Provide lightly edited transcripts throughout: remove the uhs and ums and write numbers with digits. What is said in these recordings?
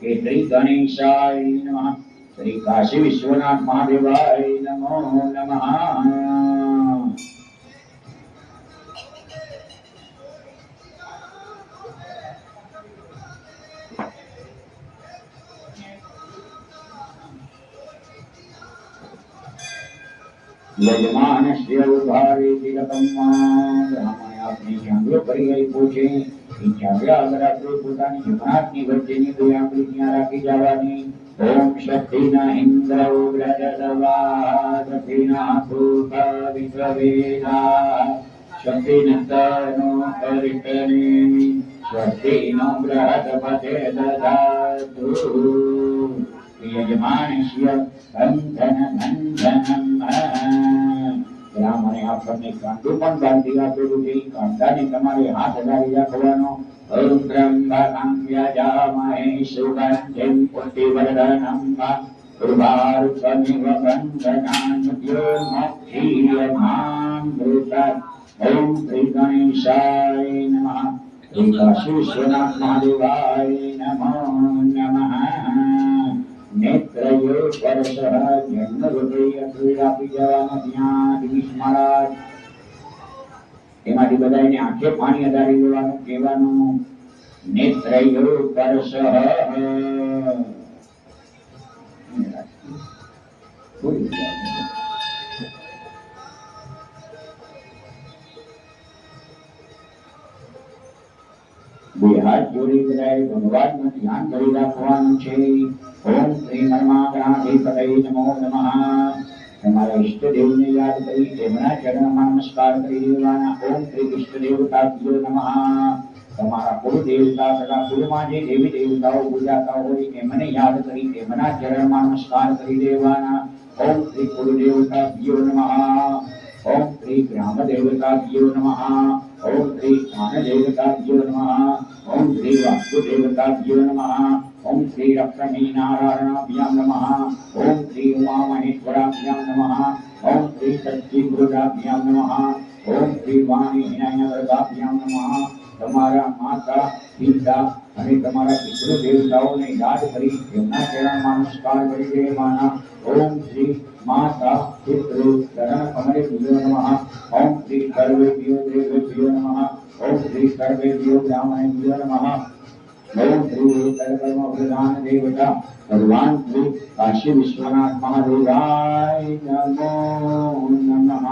के श्री गणेशाय नमः। श्री काशी विश्वनाथ महादेवाय नमो नमः। यजमानस्य उद्धारे બ્રાહ્મણે આપની જાંગો કરી ગઈ પૂછે જાંગા અગર આપણે પોતાની જમણાની વચ્ચેની બે આંગળી ત્યાં રાખી જવાની। ઓમ શક્તિના ઇન્દ્ર ઉગ્રજદવા શક્તિના ભૂત વિશ્વવેદા શક્તિનંતનો પરિતને શક્તિનો બૃહસ્પતે દદાતુ। યજમાનસ્ય બંધનમ બ્રાહ્મણે આપણને કાંડું પણ બાંધી આપેલું છે। કાંડાને તમારે હાથ અડાડી રાખવાનો। ઓમ બ્રહ્મણાં વ્યાજામહે સુગંધિં પુષ્ટિવર્ધનમ ઉર્વારુકમિવ બંધનાન્યો મોક્ષીયમામૃતઃ। ઓમ શ્રી ગણેશાય નમઃ। શ્રી કાશી વિશ્વનાથ મહાદેવાય નમો નમઃ। નેત્રયો પરસઃ જન્મ રૂપે અસુર આપી જવાનો ત્યાં દિનેશ મહારાજ એમાંથી બધાને આંખે પાણી અડાડી દેવાનું કહેવાનું। નેત્રયો પરસઃ બે હાથ જોડી બધાએ ભગવાનનું ધ્યાન કરી રાખવાનું છે। ઓમ શ્રી પરમાગણાધિપતય નમો નમઃ। તમારા ઈષ્ટદેવને યાદ કરી તેમના ચરણમાં નમસ્કાર કરી દેવાના। ઓમ શ્રી ઇષ્ટદેવતાભ્યો નમઃ। તમારા કુળદેવતા તથા કુળમાં જે દેવી દેવતાઓ પૂજાતા હોય એમને યાદ કરી તેમના ચરણમાં નમસ્કાર કરી દેવાના। ઓમ શ્રી કુળદેવતાભ્યો નમઃ। ઓમ શ્રી ગ્રામદેવતાભ્યો નમઃ। ઓમ શ્રી સ્થાનદેવતાભ્યો નમઃ। ओम श्री वासुदेवताभ्यो नमः। ओम श्री लक्ष्मी नारायणाभ्यां नमः। ओम श्री उमा महेश्वराभ्यां नमः। ओम श्री सच्चिद्गुरुदाभ्यां नमः। ओम श्री वाणी विनायकदाभ्यां नमः। તમારા માતા પિતા અને તમારા પિતૃ દેવતાઓને યાદ કરી તેમના ચરણમાં નમસ્કાર કરી દેવાના। ઓમ શ્રી માતા પિતૃ ચરણ કમલેભ્યો નમઃ। ઓમ શ્રી સર્વેભ્યો દેવેભ્યો નમઃ। ओम श्री सर्वेभ्यो ब्राह्मणेभ्यो नमः। ओम श्री सर्वकर्म प्रधान देवता भगवान श्री काशी विश्वनाथ महादेवाय नमो नमः।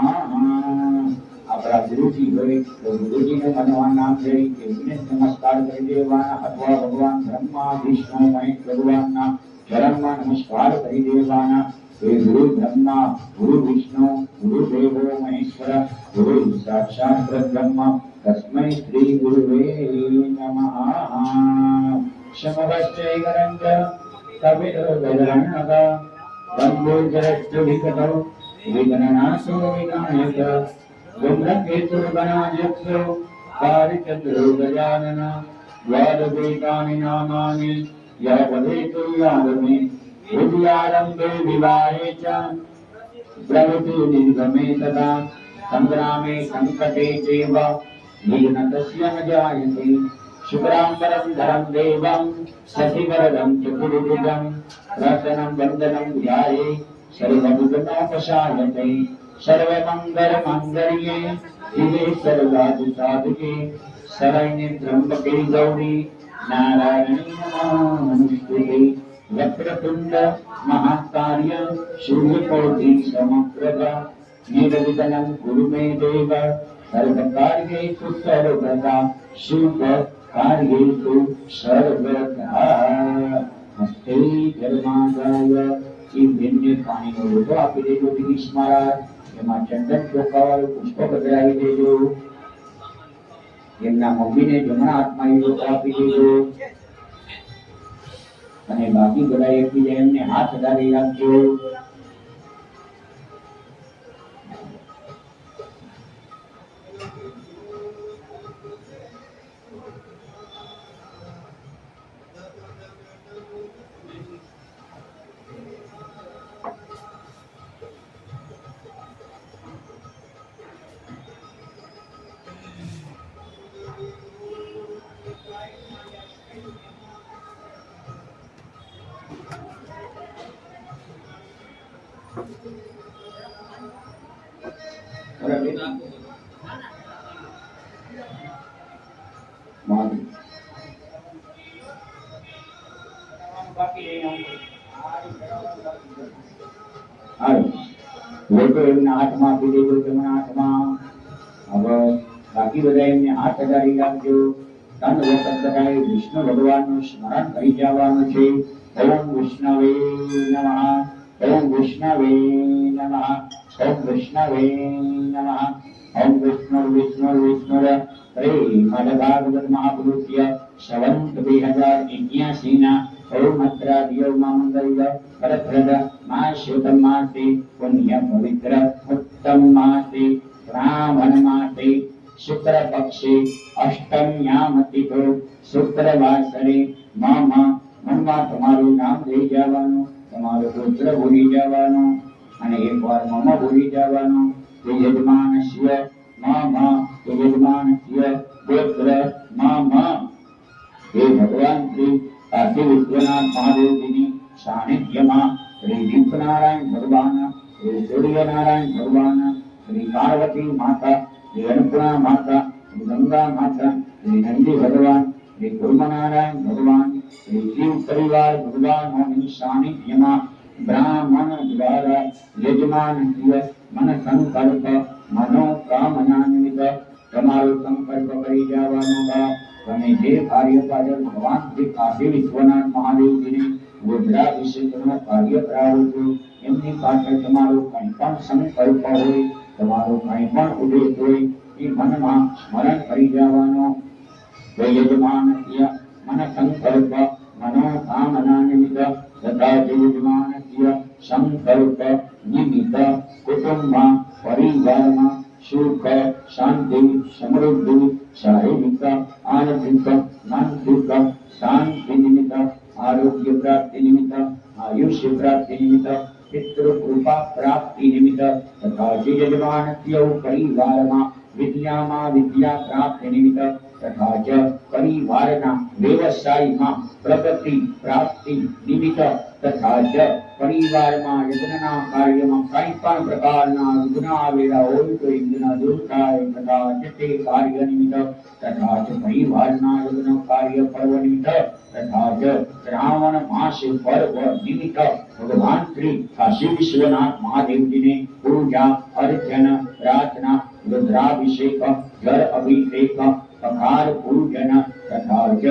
આપણા ગુરુજી હોય તો ગુરુજીને ભગવાન નામ જઈ એમને નમસ્કાર કરી દેવાના અથવા ભગવાન બ્રહ્મા વિષ્ણુ મહેશ ભગવાનના ચરણમાં નમસ્કાર કરી દેવાના। हे गुरु ब्रह्मा गुरु विष्णु गुरु देवो महेश्वर गुरु साक्षात परब्रह्म तस्मै श्री गुरुवे नमः। समवस्ते गरंग कविरो गरणग वंदोजरस्तु विकटौ विघ्ननाशो विनायक गुणकेतु गणाध्यक्षो कारिचन्द्रो गजानन द्वादशेतानि नामानि यः वदेतु यादमे विद्यारंभे विवाहे च प्रवृत्ति निर्गमे तथा संग्रामे संकटे चैव विघ्नतस्य न जायते। शुक्रांबरं धरं देवं शशिवरदं चतुर्भुजं रसनं वन्दनं ध्याये सर्वविघ्नोपशायते। सर्वमङ्गलमाङ्गल्ये शिवे सर्वादिसाधिके शरण्ये त्र्यम्बके गौरी नारायणी नमोस्तुते। वक्रतुंड महाकार्य सूर्यकोटि समप्रभा निर्विघ्नं कुरु मे देव सर्वकार्येषु सर्वदा शुभ कार्येषु सर्वदा। हस्ते धर्मादाय की भिन्न पाણીનો લોટો આપી દેજો દિનેશ મહારાજ। એમાં ચંદન ચોખાવાળું પુષ્પ પધરાવી દેજો। એમના મમ્મીને જમણા હાથમાં એ લોટો આપી દેજો અને બાકી બધા એકબીજા એમને હાથ અડાડી રાખજો। લોકો એમના હાથમાં આપી દેજો, તેમના હાથમાં. હવે બાકી બધા એમને હાથ અડાડી રાખજો. ત્રણ વખત બધાએ વિષ્ણુ ભગવાનનું સ્મરણ કરી જવાનું છે. ઓમ વિષ્ણવે નમઃ, ઓમ વિષ્ણવે નમઃ, ઓમ વિષ્ણવે નમઃ, ઓમ વિષ્ણુ વિષ્ણુ વિષ્ણુ શ્રીમદ ભાગવત મહાપુરુષય સંવત 2081 ના ઓમ અત્રાદિયો મંગલ પરપ્રદ માસ્યુતમ માસે પુણ્ય પવિત્ર ઉત્તમ માસે શ્રાવણ માસે શુક્ર પક્ષે અષ્ટમ્યામતિથો શુક્રવાસરે મનમાં તમારું નામ લઈ જવાનું, તમારું પુત્ર ભૂલી જવાનું અને એકવાર મમ ભૂલી જવાનું. યજમાનસ્ય મમ, યજમાનસ્ય પુત્ર મમ. હે ભગવાન શ્રી કાશી વિશ્વનાથ મહાદેવજીની સાનિધ્યમાં શ્રી દીપનારાયણ ભગવાન, શ્રી સૂર્યનારાયણ ભગવાન, શ્રી પાર્વતી માતા, શ્રી અન્નપૂર્ણા માતા, શ્રી ગંગા માતા, શ્રી નંદી ભગવાન, શ્રી કુર્મનારાયણ ભગવાન, શ્રી શિવ પરિવાર ભગવાનોની સાનિધ્યમાં બ્રાહ્મણ દ્વારા યજમાનસ્ય મન સંકલ્પ મનોકામના નિમિત્ત તમારો સંકલ્પ કરી જવાનો બા. તમે જે કાર્ય પાછળ ભગવાન શ્રી કાશી વિશ્વનાથ મહાદેવજીને રુદ્રાભિષેકનું કાર્ય કરાવો છો, એમની પાછળ તમારો કંઈ પણ સંકલ્પ હોય, તમારો કંઈ પણ ઉદ્દેશ હોય, એ મનમાં સ્મરણ કરી જવાનો. યજમાનસ્ય મન સંકલ્પ મનોકામના નિમિત્ત તથા યજમાનસ્ય સંકલ્પ નિમિત્ત કુટુંબમાં પરિવારમાં સુખ શાંતિ સમૃદ્ધિ શારીરિક આર્થિક માનસિક શાંતિ નિમિત્ત આરોગ્ય પ્રાપ્તિ નિમિત્ત આયુષ્ય પ્રાપ્તિ નિમિત્ત પિતૃ કૃપા પ્રાપ્તિ નિમિત્ત તથા યજમાનસ્ય પરિવારમાં વિદ્યામાં વિદ્યા પ્રાપ્તિ નિમિત્ત તથા જ પરિવારના વ્યવસાયમાં પ્રગતિ પ્રાપ્તિ નિમિત્ત તથા જ પરિવારમાં યજ્ઞના કાર્યમાં કંઈ પણ પ્રકારના વિઘ્ન આવેલા હોય તો વિઘ્ન દૂર થાય તથા જ તે કાર્ય નિમિત્ત તથા જ પરિવારના યજ્ઞ કાર્ય પર્વ નિમિત્ત તથા જ શ્રાવણ માસ પર્વ નિમિત્ત ભગવાન શ્રી કાશી વિશ્વનાથ મહાદેવજીને પૂજા અર્ચન પ્રાર્થના રુદ્રાભિષેક જળ અભિષેક અખાર પૂજન તથા જ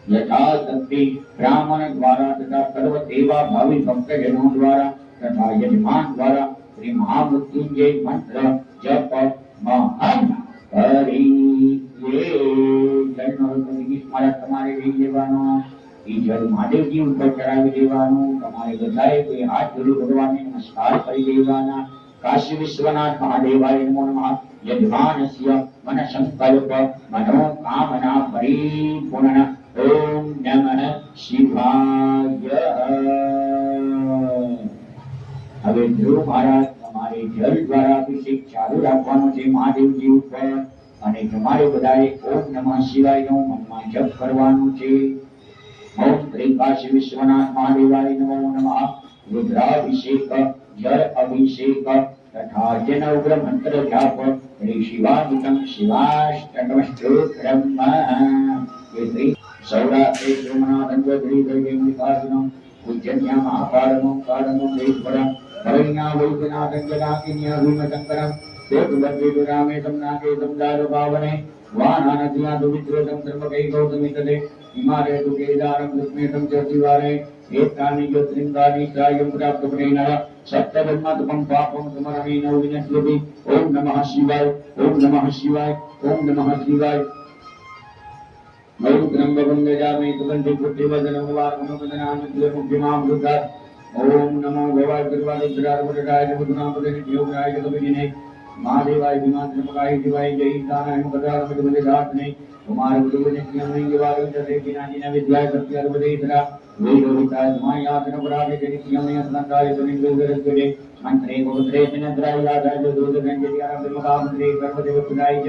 યથાશક્તિ બ્રાહ્મણ દ્વારા તથા સર્વ સેવા ભાવી ભક્તજનો દ્વારા તથા યજમાન દ્વારા શ્રી મહામૃત્યુંજય મંત્ર જપ મહન કરી જળનો સ્મારક તમારે લઈ લેવાનો. એ જળ મહાદેવજી ઉપર ચડાવી દેવાનું. તમારે બધાએ કોઈ હાથ જોડી ભગવાનને નમસ્કાર કરી દેવાના. કાશી વિશ્વનાથ મહાદેવાય નમો નમઃ. યજમાનસ્ય મન સંકલ્પ મનોકામના પરિપૂર્ણ. ઓમ નમઃ શિવાય. હવે ધ્રુવ મહારાજ તમારે જળ દ્વારા અભિષેક ચાલુ રાખવાનો છે મહાદેવજી ઉપર અને તમારે બધાએ ઓમ નમઃ શિવાયનો મનમાં જપ કરવાનું છે. ઓમ શ્રી કાશી વિશ્વનાથ મહાદેવાય નમો નમઃ. રુદ્રાભિષેક જળ અભિષેક તથા જન ઉગ્ર મંત્ર જાપ શ્રી શિવાનુતમ શિવાષ્ટકમ સ્તોત્રમ. શ્રી સૌરાષ્ટ્રે સોમનાથ અંગદ્રી દૈવ્યમ પૂજન્યા મહાકાળમો કાળમો દેવપરમ ભરણ્યા વૈદ્યનાથ અંગનાકિન્યા ભીમશંકરમ દેવબંધે રામે સમનાકે સમદાર ભાવને વાનાનદ્યા દુવિત્રોતમ સર્વકૈ ગૌતમિતદે હિમાલય કેદારમ દુષ્મેતમ ચર્તિવારે એતાની જ્યોતિર્લિંગાની ચાયમ પ્રાપ્ત પ્રેણઃ સપ્તધર્માત્મકં પાપં સમરમેન વિનશ્યતિ. ઓમ નમઃ શિવાય, ઓમ નમઃ શિવાય, ઓમ નમઃ શિવાય. મયુગ્રમ ગંગજામે સુગંધિ પુષ્ટિવદનમ વારમનોદનામૃત્યમુખ્યમામ રુદ્રાત. ઓમ નમો ભવાય સર્વારુદ્રાય મધુનામપદે યોગરાય કપિને મહાદેવાય વિમાનમકાય શિવાય જય દાનાય મુખદારમૃત બલિદાતને કુમાર ગુરુને જ્ઞાનને વાયો જતે વિનાજીના વિદ્યાય સત્યર્વદેતરા વેદોહિતાય માયાતન પરાગે નિત્યમે અનંતાય સુનિંદુગરસ્તુને મંત્રે ગોત્રે જનદ્રાય લાદાય દોદગંજ દિયારમ મહામંત્રે સર્વદેવપુરાય જ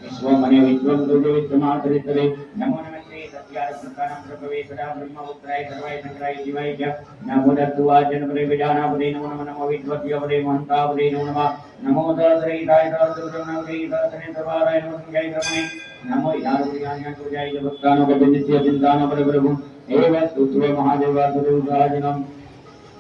વિશ્વ મને વિશ્વમ દુર્ગે વિશ્વમાતરિતરે નમો નમસ્તે સત્યારત્ન भूतानां प्रभवेतरा ब्रह्मपुत्राय सर्वाय शंकराय शिवाय च नमो दत्तवाचन पदे विजानापदे नमो नमः नमो विद्वत्यापदे महन्तापदे नमो नमः नमो दासरहिताय दासुरनामदे दासने सर्वाराय नमो संज्ञाय क्रमणे नमो यारुयान्यां पूजाय भक्तानो कपिनित्य चिन्तानो प्रभु एव स्तुत्व महादेवासुरउदाजनम्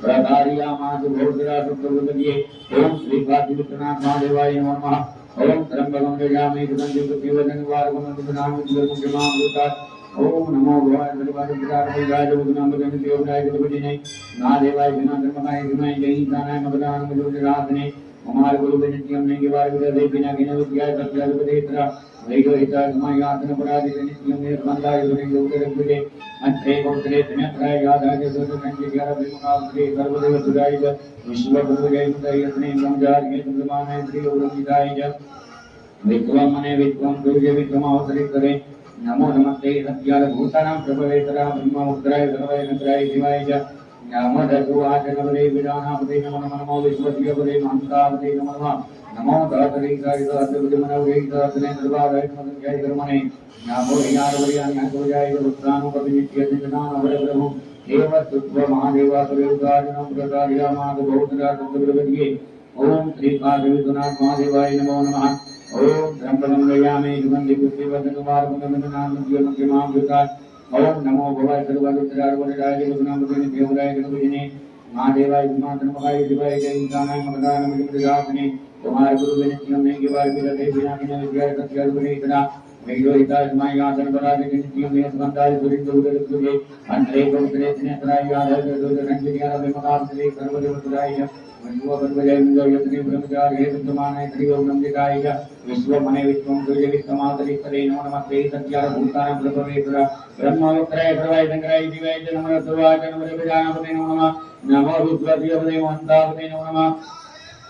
प्रकार्यामासु भौतरासुप्रभुपतिये ओम श्री काशीविश्वनाथ महादेवाय नमो नमः ओम त्र्यंबकं यजामहे सुगन्धिं पुष्टिवर्धनवार्गं मृत्युनामृतात् ओम नमो भगवान सर्वाधिकाराय भगवान देवराय गुरुजिने महादेवाय विनाशनमय विमय जय दानाय मगदान मधुरासने हमारे गुरु नित्यम ने के बारे में बिना गिने विद्या सत्याधिपतित्रा वैगोहिता समायातन पराजित नित्यम ने मंदाय गुरु योगेर गुरे अंते गोत्रे तन्यत्राय यादाय सुत संजय ग्यारह विमुनावते सर्वदेव सुदाय विश्व गुरु जय मुदय यत्ने ब्रह्मचार्य के सुमाने श्री उर्मिदाय ज विद्वम मने विद्वम दुर्जय विद्वमावसरित करे नमो नमस्ते सत्याल भूतानां प्रभवेतरा ब्रह्ममुद्राय सर्वाय नत्राय शिवाय च नमो दत्तवाचनपदे विजानापदे नमो नमः नमो विश्वस्यपदे महन्तापदे नमो नमः नमो दासरीकाय दासपदे मनोगे दासने दरबाराय नमः जय कर्मणे नमो यारवरियान्यासोजाय भक्तानुपविनित्य सिद्धनाम प्रभु एव स्तुत्व महादेवासुरयुगाजनं प्रकार्यामास बहुतरासुप्रभुपतिये ओम श्री काशीविश्वनाथ महादेवाय नमो नमः ओम त्र्यंबकं यजामहे सुगन्धिं पुष्टिवर्धनवार्गं मृत्युनामृतात् ओम नमो भगवाय सर्वरुद्रार्वणराय गुरुनामदेव देवराय गुरुजिने महादेवाय विमातनमहाय शिवाय जय दानाय मगदान मृत्युनामृतात्ने तुम्हारे गुरु विनित्यम ने के बारे में देव बिना बिना विद्या सत्याधिपतित्रा वैगोहिता समायातन पराजित नित्यम ने सुगन्धाय सुरिंद उदरसुरे अंतरे गोत्रे तन्यत्राय यादाय सुत विमुनावते सर्वदेव सुदाय विश्वबन्धजय मुदयत्ने ब्रह्मचार्ये सुतमाने त्रियोगम्यकाय च विश्वमने विश्वं दुर्जय विश्वमातरित्रे नमो नमस्ते सत्याल भूतानां प्रभवेतरा ब्रह्मवित्राय सर्वाय शंकराय शिवाय च नमः सर्वाय नमः विजानापदे नमो नमः नमो विश्वस्यपदे महन्तापदे नमो नमः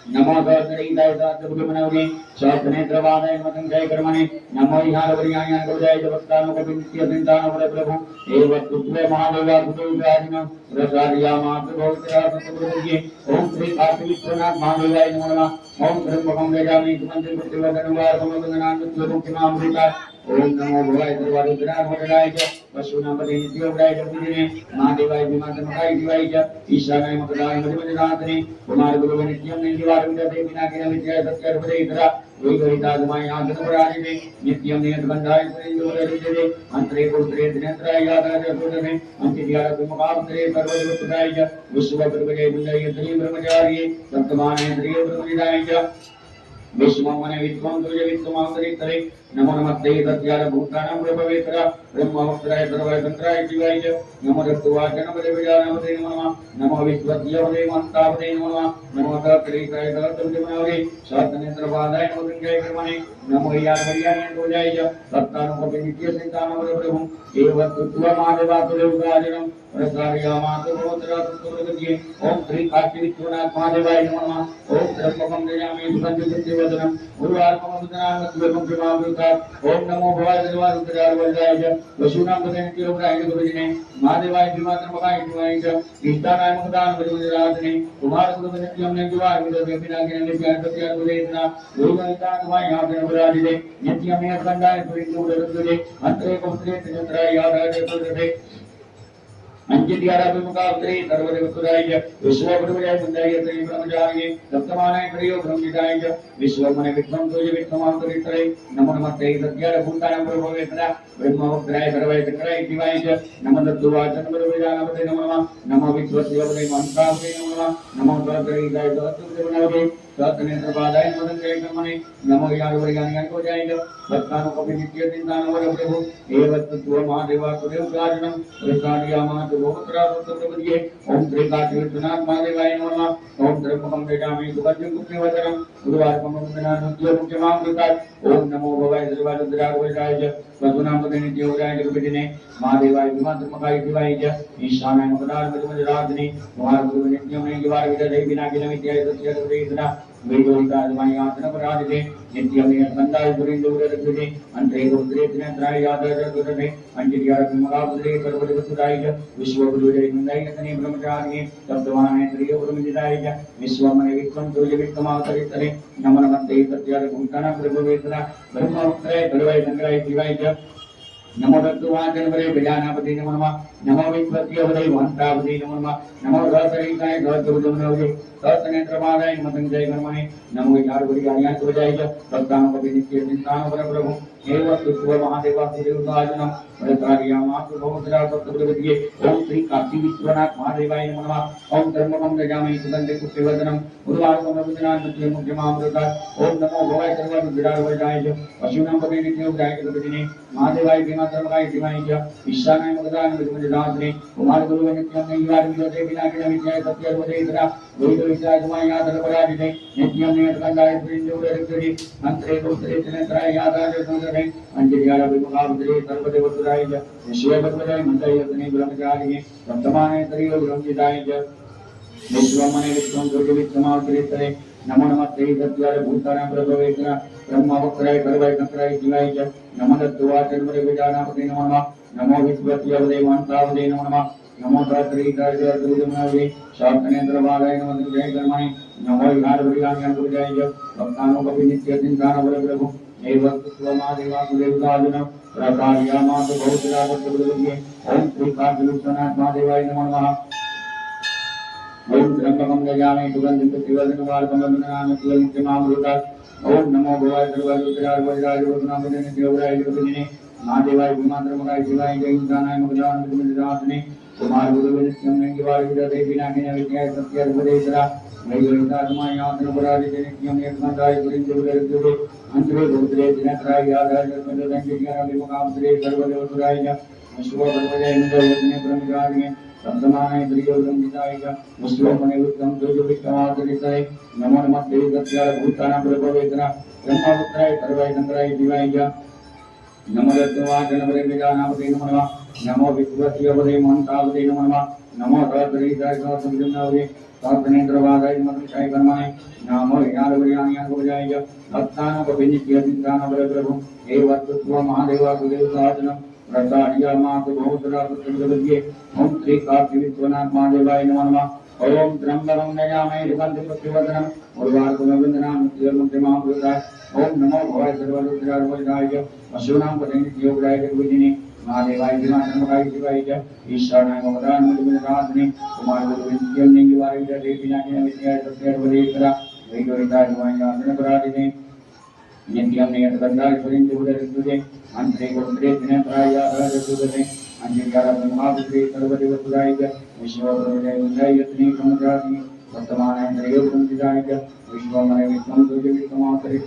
नमो दासरहिताय दासपुत्रमनोगे शास्त्रनेत्रवादाय नमः संजय कर्मणे नमो यारवरियान्यां पूजाय भक्तानो कपिनित्य चिन्तानो प्रभु एव स्तुत्वे महादेवासुरयुगाजनं प्रकार्यामास बहुतरासुप्रभुपतिये ओम श्री काशीविश्वनाथ महादेवाय नमो नमः ओम त्र्यंबकं यजामहे सुगन्धिं पुष्टिवर्धनवार्गं मृत्युनामृतात् ओम नमो भगवाय सर्वरुद्रार्वणराय च पशूनामपदे नित्योपराय गुरुजिने महादेवाय विमातनमहाय शिवाय च ईशानाय मगदाय मधुमनिनाथने कुमार गुरु नित्यं निवार विदते बिना किन विद्या सत्याधिपतित्रा वैगोहिता समायातन पराजिते नित्यं नियतबन्धाय सुरिन्दुररिजते अंतरे गोत्रे तन्यत्राय यादाय सुतने अंतिद्यार विमुखावसरे सर्वदेव सुदाय च विश्वगुरुजय मुदय श्री ब्रह्मचार्ये सप्तमाने श्री ब्रह्मनिदाय च विश्वमने विश्वं दुर्जय विश्वमावसरित्रे नमो नमस्ते सत्याल भूतानां प्रभवेतरा ब्रह्ममुद्राय सर्वाय शंकराय शिवाय च नमो दत्तवाचनपदे विजानापदे नमो नमः नमो विश्वस्यपदे महन्तापदे नमो नमः नमो दासरीकाय दासपदे मनोगे शास्त्रनेत्रवादाय नमः संजय कर्मणे नमो यारवरियान्यां पूजाय च भक्तानुपविनित्य चिन्तानो प्रभु एव स्तुत्व महादेवासुरयुगाजनं प्रकार्यामास बहुतरासुप्रभुपतिये ओम श्री काशीविश्वनाथ महादेवाय नमो नमः ओम त्र्यंबकं यजामहे सुगन्धिं पुष्टिवर्धनं उर्वारुकममृतात् ओम नमो भगवाय सर्वरुद्रार्वणराय च पशूनामपदे नित्योपराय गुरुजिने महादेवाय विमातनमहाय शिवाय च ईशानाय मगदान मधुमनिनाथने कुमार गुरु नित्यं ने विवाह विदते बिना किन विद्या सत्याधिपतित्रा वैगोहिता समायातन पराजिते नित्यं ने स्कन्धाय सुरिंद उदरसुरे अंतरे गोत्रे तन्यत्राय यादाय सुतने अंजिद्यारा विमुखावसरे सर्वदेव सुदाय च विश्वगुरुजय मुदय श्री ब्रह्मचार्ये सप्तमाने त्रियो ब्रह्मनिदाय च विश्वमने विश्वं दुर्जय विश्वमावसरित्रे नमो नमस्ते सत्याल भूतानां प्रभवेतरा ब्रह्ममुद्राय सर्वाय शंकराय शिवाय च नमो दत्तवाचनपदे विजानापदे नमो नमः नमो विश्वस्यपदे महन्तापदे नमो नमः नमो दासरहिताय दासपदे मनोगे शास्त्रनेत्रवादाय नमः संजय कर्मणे नमो यारवरियान्यां पूजाय च भक्तानो कपिनित्य चिन्तानो प्रभु एव स्तुत्व महादेवासुरयुगाजनं प्रकार्यामास बहुतरासुप्रभुपतिये ओम श्री काशीविश्वनाथ महादेवाय नमो नमः ओम त्र्यंबकं यजामहे सुगन्धिं पुष्टिवर्धनं उर्वारुकं मृत्युनामृतात् ओम नमो भगवाय सर्वरुद्रार्वणराय च पशूनामपदे नित्योपराय गुरुजिने महादेवाय विमातनमहाय शिवाय च ईशानाय मगदाय मधुमनिनाथने कुमार गुरु नित्यं ने विवाह विदते बिना किन विद्या सत्याधिपतित्रा वैगोहिता समायातन पराजिते नित्यं ने स्कन्धाय सुरिंद उदरसुरे अंतरे गोत्रे तन्यत्राय यादाय सुतने अंजिद्यार विमुखावसरे सर्वदेव सुदाय च विश्वगुरुजय मुदय श्री ब्रह्मचार्ये सप्तमाने त्रियो ब्रह्मनिदाय च विश्वमने विश्वं दुर्जय विश्वमावसरित्रे नमो नमस्ते सत्याल भूतानां प्रभवेतरा ब्रह्ममुद्राय सर्वाय शंकराय शिवाय च नमो तत्वाचनवरे गजानापते नमो नमः नमो विश्वस्यवरे महन्तापते नमो नमः नमो सहस्रैकाय सहस्रभुजमनोजे सहस्रनेत्रपादाय नमः संजय कर्मणे नमो विचारवरियाय सुजाय च भक्तानुपति नित्य चिन्तानुपर प्रभु एव सुत्व महादेवासुदेवताजनम प्रतारियामासु बहुतरा सत्तप्रवृत्तिये ओम श्री काशी विश्वनाथ महादेवाय नमो नमः ओम धर्मकं गजामहि सुगन्धे पुष्टिवर्धनम उर्वारुकं रघुनाथ नित्य मुख्यमामृता ओम नमो भवाय सर्वविद्यावजाय च पशूनां पते नित्योपजाय च प्रभुजिने महादेवाय भीमाधर्मकाय शिवाय च ईशानाय मगदाय विष्णुदासने कुमार गुरु नित्यं नैवार विदते विनाकिन विद्याय सत्यर्वदेतरा वैदो विद्याय समायातन पराजिते नित्यं नियतकंडाय प्रिंजोररिक्तरि मंत्रे गोत्रे चनेत्राय यादाय सुंदरे अंजलियार विमुखावदरे सर्वदेवतुराय च शिवभद्राय मंत्रयतने ब्रह्मचारिणे वर्तमाने तरियो ब्रह्मजिताय च विश्वमने विश्वं दुर्गविक्रमावतरे नमो नमस्ते सत्याय भूतानां प्रभवेतना ब्रह्मवक्त्राय सर्वाय संक्राय शिवाय च नमो तत्वाचनवरे गजानापते नमो नमः नमो विश्वस्यवदे महन्तावदे नमो नमः नमो सहस्रैकाय सहस्रभुजमनोजे सहस्रनेत्रपादाय नमः संजय कर्मणे नमो विहारवरियाय च भक्तानुपति नित्य चिन्तानुपर प्रभु एव सुत्वमादेवासुदेवताजनम प्रकार्यामासु बहुतरा सत्तप्रवृत्तिये ओम श्री काशी विश्वनाथ महादेवाय नमो नमः ओम त्र्यंबकं यजामहे सुगन्धिं पुष्टिवर्धनम् नित्यमामृता ओम नमो भवाय सर्वविद्यावजाय वदनामहे नित्योपजाय च प्रभुजिने महादेवाय भीमाधर्मकाय शिवाय जय इंद्रानाय मगदाय विष्णुदासने कुमार गुरु नित्यं नैवार विदते विनाकिन विद्याय सत्यर्वदेतरा वैगुणितात्मायातन पराजिते नित्यं निर्मदाय पुरिंजोदरद्युते अंतरे गोत्रे दिनत्राय यादाय जन्मदंजयार विमुखावतरे सर्वदेवतुराय च विश्वभद्रजय निजयज्ञ ब्रह्मचारिणे सप्तमानाय त्रियोगंजिताय च विश्वमने विक्रम दुर्गविक्रमावतरे नमो नमस्ते सत्याय भूतानां प्रभवेतना ब्रह्मपुत्राय सर्वाय शंकराय शिवाय च नमो तत्वाचनवरे गजानापते नमो नमः नमो विश्वस्यवदे महन्तावदे नमो नमः नमो सहस्रैकाय सहस्रभुजमनोजे सहस्रनेत्रपादाय नमः संजय कर्मणे नमो विहारवरियाय च भक्तानुपति नित्य चिन्तानुपर प्रभु एव सुत्व महादेवासुदेवताजनम प्रसादियामासु बहुतरा सत्तप्रवृत्तिये ओम श्री काशी विश्वनाथ महादेवाय नमो नमः ओम त्र्यंबकं यजामहे सुगन्धिं पुष्टिवर्धनम् उर्वारुकं रघुनाथ नित्य मुख्यमामृता ओम नमो भवाय सर्वविद्यावजाय च पशूनां पते नित्योपजाय च प्रभुजिने महादेवाय भीमाधर्मकाय शिवाय च ईशानाय मगदाय विष्णुदासने कुमार गुरु नित्यं नैवार विदते विनाकिन विद्याय सत्यर्वदेतरा वैदोहिताय समायातन पराजिते नित्यं नियतकंडाय पुरिंजोदरद्युते अंतरे गोत्रे दिनत्राय यादाय सुदते अंजलियार ब्रह्मावतरे सर्वदेवतुराय च विश्वभद्रजय यत्ने ब्रह्मचारिणे वर्तमानाय तरियो ब्रह्मजिताय च विश्वमने विश्वं दुर्गविक्रमावतरे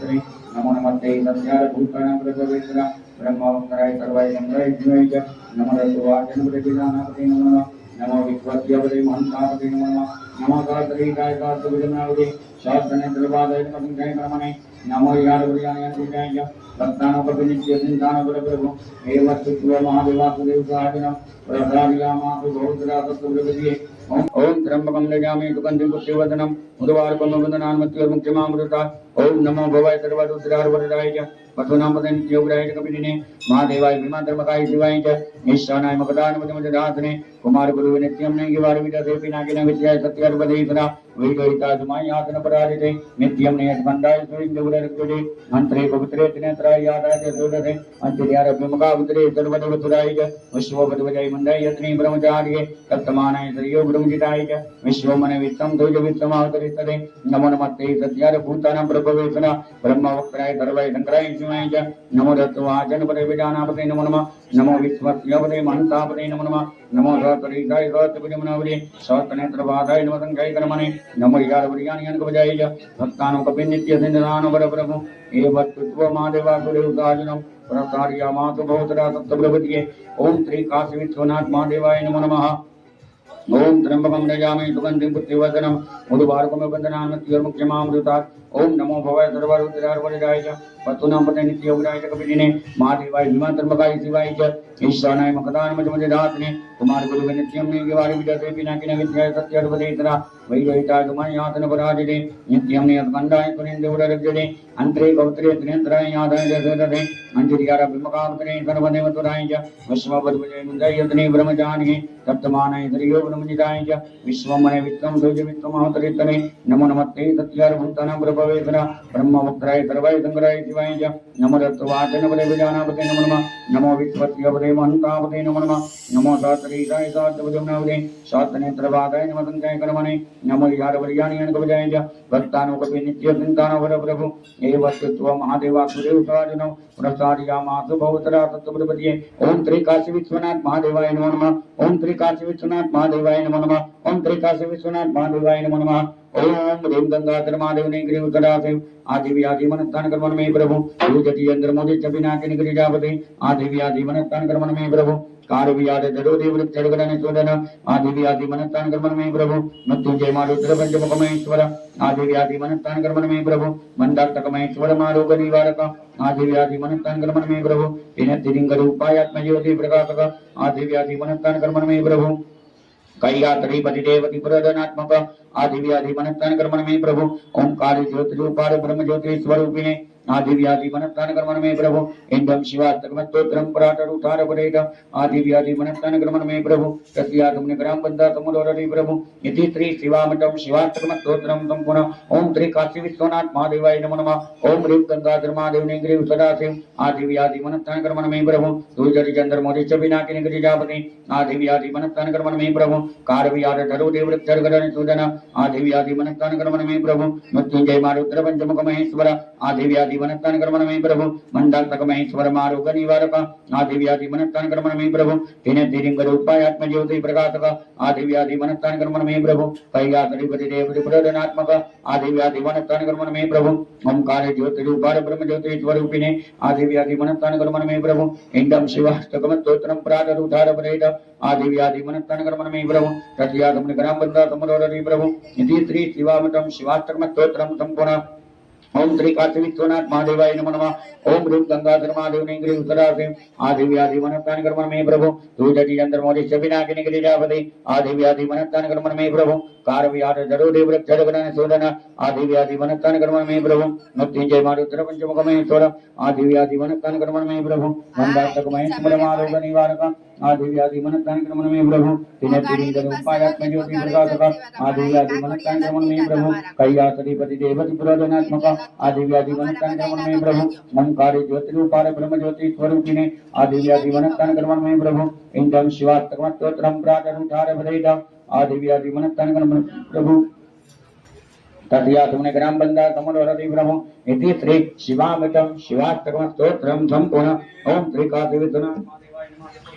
नमो नमस्ते सत्याय भूतानां प्रभवेतना ब्रह्मवक्त्राय सर्वाय शंकराय शिवाय च नमो तत्वाचनवरे गजानापते नमो नमः नमो विश्वस्यवदे महन्तापते नमो नमः नमो सहस्रैकाय सहस्रभुजमनोजे सहस्रनेत्रपादाय नमः संजय कर्मणे नमो विहारवरियाय च भक्तानुपति नित्य चिन्तानुपर प्रभु एव सुत्व महादेवासुदेवताजनम प्रसादियामासु बहुतरा सत्तप्रवृत्तिये ओम त्र्यंबकं यजामहे सुगन्धिं पुष्टिवर्धनम् उर्वारुकं रघुनाथ नित्य मुख्यमामृता ओम नमो भवाय सर्वविद्यावजाय च पशूनां पते नित्योपजाय च प्रभुजिने महादेवाय भीमाधर्मकाय शिवाय च ईशानाय मगदाय विष्णुदासने कुमार गुरु नित्यं नैवार विदते विनाकिन विद्याय सत्यर्वदेतरा वैदोहिताय समायातन पराजिते नित्यं नियतकंडाय सुरिंजोदरद्युते मंत्रे पवित्रे त्रिनेत्राय यादाय च सुदते अंजलियार विमुखावतरे सर्वदेवतुराय च विश्वभद्रजय मंत्रयतने ब्रह्मचारिणे सप्तमानाय तरियो ब्रह्मजिताय च विश्वमने विश्वं दुर्गविक्रमावतरे नमो नमस्ते सत्याय भूतानां प्रभवेतना ब्रह्मवक्त्राय सर्वाय शंकराय शिवाय च नमो तत्वाचनवरे गजानापते नमो नमः नमो विश्वस्यवदे महन्तापते नमो नमः नमो सहस्रैकाय सहस्रभुजमनोजे सहस्रनेत्रपादाय नमः संजय कर्मणे नमो विहारवरियाय च भक्तानुपति नित्य चिन्तानुपर प्रभु एव सुत्व महादेवासुदेवताजनम प्रसादियामासु बहुतरा सत्तप्रवृत्तिये ओम श्री काशी विश्वनाथ महादेवाय नमो नमः ओम त्र्यंबकं यजामहे सुगन्धिं पुष्टिवर्धनम् उर्वारुकं रघुनाथ नित्य मुख्यमामृता ओम नमो भवाय सर्वविद्यावजाय च पशूनां पते नित्योपजाय च प्रभुजिने महादेवाय भीमाधर्मकाय शिवाय च ईशानाय मगदाय विष्णुदासने कुमार गुरु नित्यं नैवार विदते विनाकिन विद्याय सत्यर्वदेतरा वैदोहिताय समायातन पराजिते नित्यं नियतकंडाय पुरिंजोदरद्युते अंतरे गोत्रे दिनत्राय यादाय च सुदते अंजलियार ब्रह्मकावतरे सर्वदेवतुराय च विश्वभद्रजय मंत्रयतने ब्रह्मचारिणे सप्तमानाय तरियो ब्रह्मजिताय च विश्वमने विश्वं दुर्गविक्रमावतरे नमो नमस्ते सत्याय भूतानां प्रभवेतना ब्रह्मवक्त्राय सर्वाय शंकराय शिवाय च नमो दत्तवाचनपदे विजानापते नमो नमः नमो विश्वस्यपदे महन्तापते नमो नमः नमो सात्रीशाय सात्वजम्नापदे सात्नेत्रवादाय नमः संजय कर्मणे नमो यारवर्याणियनकवजाय च भक्तानुकपि नित्यचिन्तानवर प्रभु एवस्तुत्व महादेवासुदेव साजनौ प्रसादियामासु भवतरा तत्त्वपदपतिये ओम त्रिकाशी विश्वनाथ महादेवाय नमो नमः ओम त्रिकाशी विश्वनाथ महादेवाय नमो नमः ओम त्रिकाशी विश्वनाथ महादेवाय नमो नमः ओम ह्रीं गंगाधर महादेव ने ग्रीव सदाशिव आदिव्याधि मनस्तान कर्मण में प्रभु जति यंत्र मोदि चपिनाकि निगरिजापति आदिव्याधि मनस्तान कर्मण में प्रभु कारव्याध दरोदि वृक्षगण निशोधन आदिव्याधि मनस्तान कर्मण में प्रभु मृत्युंजय मारुद्र पंचमुखमेश्वर आदिव्याधि मनस्तान कर्मण में प्रभु मंदार्थकमेश्वर मारोग निवारक आदिव्याधि मनस्तान कर्मण में प्रभु विनतिलिंग रूपायात्म ज्योति प्रकाशक आदिव्याधि मनस्तान कर्मण में प्रभु कैलासरी पतिदेवती प्रदनात्मक आदिव्याधि मनस्तान कर्मण में प्रभु ओंकार ज्योति रूपार ब्रह्म ज्योति स्वरूपिणे आदिव्याधि मनस्तान कर्मण में प्रभु इंदम शिवास्तकमस्तोत्रम पराटरूठार परेट आदिव्याधि मनस्तान कर्मण में प्रभु तस्यातुम्ने ग्राम बंदा समुदोररि प्रभु इति श्री शिवामठम शिवास्तकमस्तोत्रम संपूर्ण ओम श्री काशी विश्वनाथ महादेवाय नमो नमः ओम ह्रीं गंगाधर महादेव ने ग्रीव सदाशिव आदिव्याधि मनस्तान कर्मण में प्रभु तुलजरि चंद्र मोदि चपिनाकि निगरिजापति आदिव्याधि मनस्तान कर्मण में प्रभु कारव्याध धरोदेव वृक्षगण सूदन आदिव्याधि मनस्तान कर्मण में प्रभु मृत्युंजय मारुद्र पंचमुख महेश्वर आदिव्याधि मनस्तान कर्मण में प्रभु मंदान्तक महेश्वर मारोग निवारक आदिव्याधि मनस्तान कर्मण में प्रभु दिनतिलिंग रूपायात्म ज्योति प्रकाशक आदिव्याधि मनस्तान कर्मण में प्रभु कैलासधिपति देवति प्रदनात्मक आदिव्याधि मनस्तान कर्मण में प्रभु ओंकार ज्योति रूपार ब्रह्म ज्योति स्वरूपिणे आदिव्याधि मनस्तान कर्मण में प्रभु इंदम शिवास्तकमस्तोत्रम प्रातरूठार परेट आदिव्याधि मनस्तान कर्मण में प्रभु तस्यातुम्ने ग्राम बंदा समुदोररि प्रभु इति श्री शिवामठम शिवास्तकमस्तोत्रम संपूर्ण ओम श्री काशी विश्वनाथ महादेवाय नमो नमः ओम ह्रीं गंगाधर महादेव ने ग्रीव सदाशिव आदिव्याधि मनस्तान कर्मण में प्रभु तुलजति चंद्र मोदि चपिनाकि निगरिजापति आदिव्याधि मनस्तान कर्मण में प्रभु कारव्याध धरोदेव वृक्षगण शोधन आदिव्याधि मनस्तान कर्मण में प्रभु मृत्युंजय मारुद्र पंचमुखमेश्वर आदिव्याधि मनस्तान कर्मण में प्रभु मंदार्थक महेश्वर मारोग निवारक आदिव्याधि मनस्तान कर्मण में प्रभु दिनतिलिंग रूपायात्म ज्योति प्रकाशक आदिव्याधि मनस्तान कर्मण में प्रभु कैलासधिपति देवति प्रदनात्मक आदिव्याधि मनस्तान कर्मण में प्रभु ओंकार ज्योति रूपार ब्रह्म ज्योति स्वरूपिणे आदिव्याधि मनस्तान कर्मण में प्रभु इंदम शिवास्तकमस्तोत्रम प्रातरूठार परेट आदिव्याधि मनस्तान कर्मण प्रभु तस्यातुम्ने ग्राम बंदा समुदोररि प्रभु इति श्री शिवामठम शिवास्तकमस्तोत्रम संपूर्ण ओम श्री काशी विश्वनाथ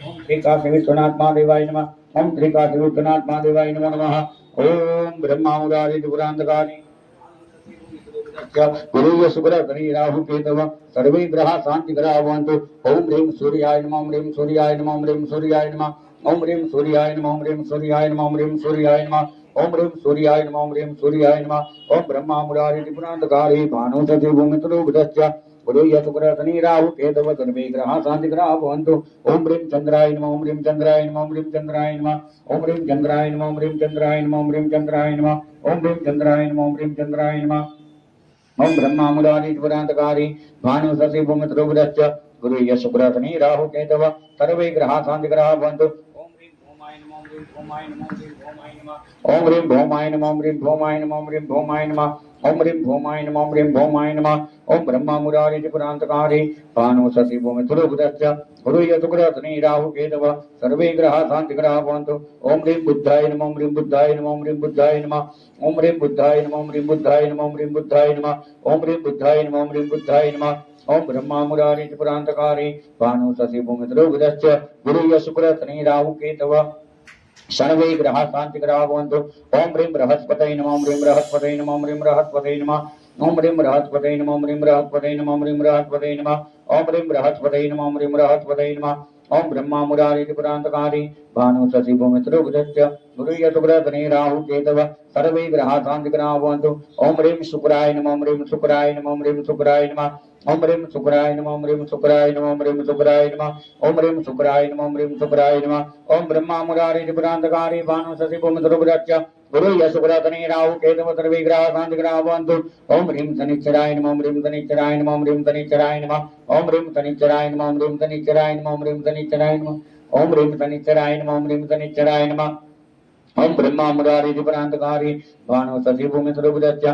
ओम श्री काशी विश्वनाथ महादेवाय नमः ओम श्री काशी विश्वनाथ महादेवाय नमो नमः ओम ब्रह्मा मुरारी त्रिपुरांतकारी गुरु शुक्र शनि राहु केतव सर्वे ग्रह शांति ग्रह भवन्तु ओम ह्रीं सूर्याय नमः ओम ह्रीं सूर्याय नमः ओम ह्रीं सूर्याय नमः ओम ह्रीं सूर्याय नमः ओम ह्रीं सूर्याय नमः ओम ह्रीं सूर्याय नमः ओम ह्रीं सूर्याय नमः ओम ह्रीं सूर्याय नमः ओम ब्रह्मा मुरारी त्रिपुरांतकारी भानुसति भूमितलोकस्य गुरु शुक्र शनि राहु केतव सर्वे ग्रह शांति ग्रह भवन्तु ओम ह्रीं चंद्राय नमः ओम ह्रीं चंद्राय नमः ओम ह्रीं चंद्राय नमः ओम ह्रीं चंद्राय नमः ओम ह्रीं चंद्राय नमः ओम ह्रीं चंद्राय नमः ओम ह्रीं चंद्राय नमः ओम ह्रीं चंद्राय नमः ओम ब्रह्मा मुरारी त्रिपुरांतकारी भानुसति भूमितलोकस्य गुरु शुक्र शनि राहु केतव सर्वे ग्रह शांति ग्रह भवन्तु ओम ह्रीं भौमाय नमः ओम ह्रीं भौमाय नमः ओम ह्रीं भौमाय नमः ओम ह्रीं भौमाय नमः ओम ह्रीं भौमाय नमः ओम ह्रीं भौमाय नमः ओम ब्रह्मा मुरारी त्रिपुरांतकारी भानुसति भूमितलोकस्य गुरु शुक्र शनि राहु केतव सर्वे ग्रह शांति ग्रह भवन्तु ओम ह्रीं बुद्धाय नमः ओम ह्रीं बुद्धाय नमः ओम ह्रीं बुद्धाय नमः ओम ह्रीं बुद्धाय नमः ओम ह्रीं बुद्धाय नमः ओम ह्रीं बुद्धाय नमः ओम ह्रीं बुद्धाय नमः ओम ह्रीं बुद्धाय नमः ओम ब्रह्मा मुरारी त्रिपुरांतकारी भानुसति भूमितलोकस्य गुरु शुक्र शनि राहु केतव सर्वे ग्रह शांति ग्रह भवन्तु ओम ह्रीं बृहस्पतये नमः ओम ह्रीं बृहस्पतये नमः ओम ह्रीं बृहस्पतये नमः ओम ह्रीं बृहस्पतये नमः ओम ह्रीं बृहस्पतये नमः ओम ह्रीं बृहस्पतये नमः ओम ह्रीं बृहस्पतये नमः ओम ह्रीं बृहस्पतये नमः ओम ब्रह्मा मुरारी त्रिपुरांतकारी भानुसति भूमितलोकस्य गुरु शुक्र शनि राहु केतव सर्वे ग्रह शांति ग्रह भवन्तु ओम ह्रीं शुक्राय नमः ओम ह्रीं शुक्राय नमः ओम ह्रीं शुक्राय नमः ओम ह्रीं शुक्राय नमः ओम ह्रीं शुक्राय नमः ओम ह्रीं शुक्राय नमः ओम ह्रीं शुक्राय नमः ओम ह्रीं शुक्राय नमः ओम ब्रह्मा मुरारी त्रिपुरांतकारी भानुसति भूमितलोकस्य गुरु शुक्र शनि राहु केतव सर्वे ग्रह शांति ग्रह भवन्तु ओम ह्रीं शनिश्चराय नमः ओम ह्रीं शनिश्चराय नमः ओम ह्रीं शनिश्चराय नमः ओम ह्रीं शनिश्चराय नमः ओम ह्रीं शनिश्चराय नमः ओम ह्रीं शनिश्चराय नमः ओम ह्रीं शनिश्चराय नमः ओम ह्रीं शनिश्चराय नमः ओम ब्रह्मा मुरारी त्रिपुरांतकारी भानुसति भूमितलोकस्य